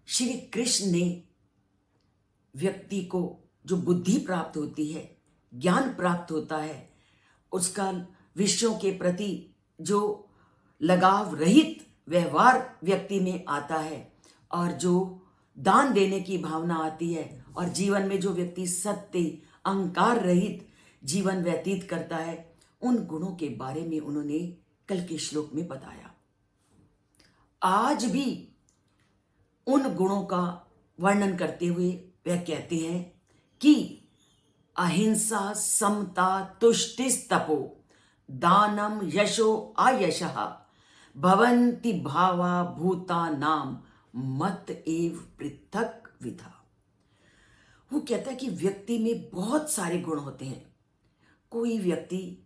श्री कृष्ण ने व्यक्ति को जो बुद्धि प्राप्त होती है, ज्ञान प्राप्त होता है, उसका विषयों के प्रति जो लगाव रहित व्यवहार व्यक्ति में आता है और जो दान देने की भावना आती है और जीवन में जो व्यक्ति सत्य अहंकार रहित जीवन व्यतीत करता है, उन गुणों के बारे में उन्होंने कल के श्लोक में बताया। आज भी उन गुणों का वर्णन करते हुए वह कहते हैं कि अहिंसा, समता, तुष्टिस्तपो, दानम, यशो, आयशः भवन्ति भावा भूतानाम मत एव पृथक विधा। वो कहता है कि व्यक्ति में बहुत सारे गुण होते हैं। कोई व्यक्ति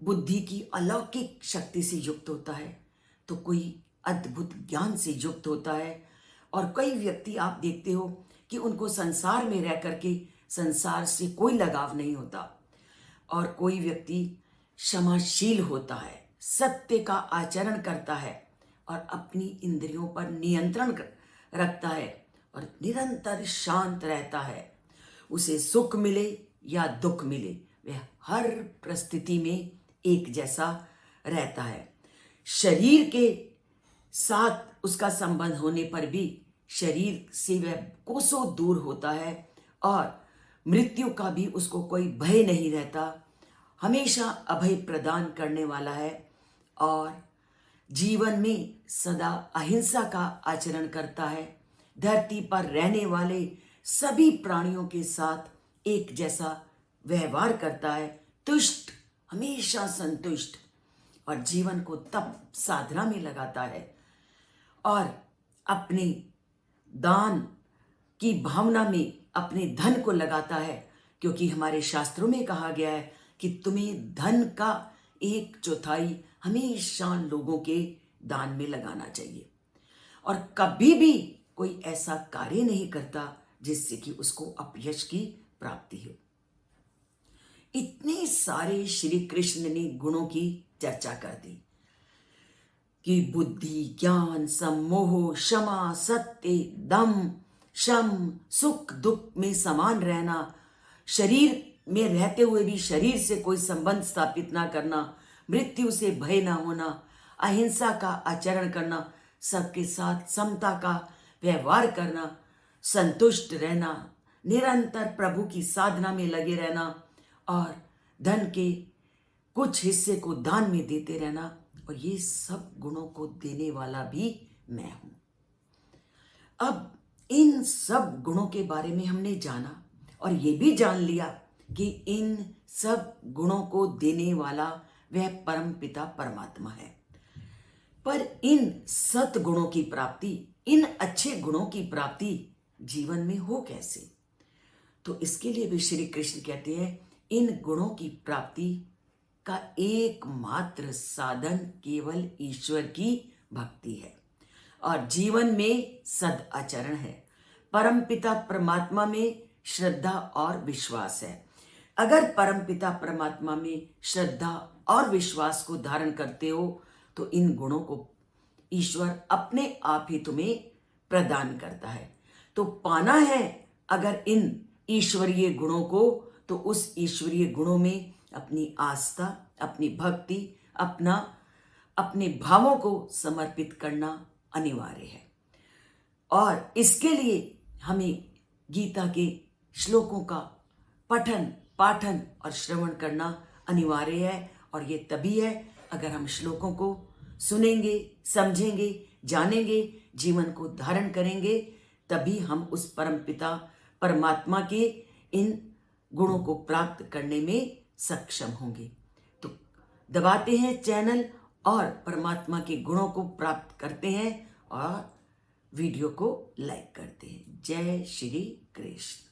बुद्धि की अलौकिक शक्ति से युक्त होता है, तो कोई अद्भुत ज्ञान से युक्त होता है, और कई व्यक्ति आप देखते हो कि उनको संसार में रह करके संसार से कोई लगाव नहीं होता, और कोई व्यक्ति क्षमाशील होता है, सत्य का आचरण करता है और अपनी इंद्रियों पर नियंत्रण रखता है और निरंतर शांत रहता है। उसे सुख मिले या दुख मिले, वह हर परिस्थिति में एक जैसा रहता है। शरीर के साथ उसका संबंध होने पर भी शरीर से वह कोसों दूर होता है और मृत्यु का भी उसको कोई भय नहीं रहता। हमेशा अभय प्रदान करने वाला है और जीवन में सदा अहिंसा का आचरण करता है। धरती पर रहने वाले सभी प्राणियों के साथ एक जैसा व्यवहार करता है, तुष्ट, हमेशा संतुष्ट, और जीवन को तप साधना में लगाता है और अपने दान की भावना में अपने धन को लगाता है, क्योंकि हमारे शास्त्रों में कहा गया है कि तुम्हें धन का 1/4 हमेशा लोगों के दान में लगाना चाहिए, और कभी भी कोई ऐसा कार्य नहीं करता जिससे कि उसको अपयश की प्राप्ति हो। इतने सारे श्री कृष्ण ने गुणों की चर्चा कर दी कि बुद्धि, ज्ञान, सम्मोह, क्षमा, सत्य, दम, शम, सुख दुख में समान रहना, शरीर में रहते हुए भी शरीर से कोई संबंध स्थापित ना करना, मृत्यु से भय ना होना, अहिंसा का आचरण करना, सबके साथ समता का व्यवहार करना, संतुष्ट रहना, निरंतर प्रभु की साधना में लगे रहना और धन के कुछ हिस्से को दान में देते रहना, और ये सब गुणों को देने वाला भी मैं हूं। अब इन सब गुणों के बारे में हमने जाना और ये भी जान लिया कि इन सब गुणों को देने वाला वह परम पिता परमात्मा है। पर इन सतगुणों की प्राप्ति, इन अच्छे गुणों की प्राप्ति जीवन में हो कैसे? तो इसके लिए भी श्री कृष्ण कहते हैं इन गुणों की प्राप्ति का एकमात्र साधन केवल ईश्वर की भक्ति है और जीवन में सदाचरण है। परमपिता परमात्मा में श्रद्धा और विश्वास है। अगर परमपिता परमात्मा में श्रद्धा और विश्वास को धारण करते हो तो इन गुणों को ईश्वर अपने आप ही तुम्हें प्रदान करता है। तो पाना है अगर इन ईश्वरीय गुणों को, तो उस ईश्वरीय गुणों में अपनी आस्था, अपनी भक्ति, अपने भावों को समर्पित करना अनिवार्य है। और इसके लिए हमें गीता के श्लोकों का पठन, पाठन और श्रवण करना अनिवार्य है, और ये तभी है अगर हम श्लोकों को सुनेंगे, समझेंगे, जानेंगे, जीवन को धारण करेंगे, तभी हम उस परमपिता परमात्मा के इन गुणों को प्राप्त करने में सक्षम होंगे। तो दबाते हैं चैनल और परमात्मा के गुणों को प्राप्त करते हैं और वीडियो को लाइक करते हैं। जय श्री कृष्ण।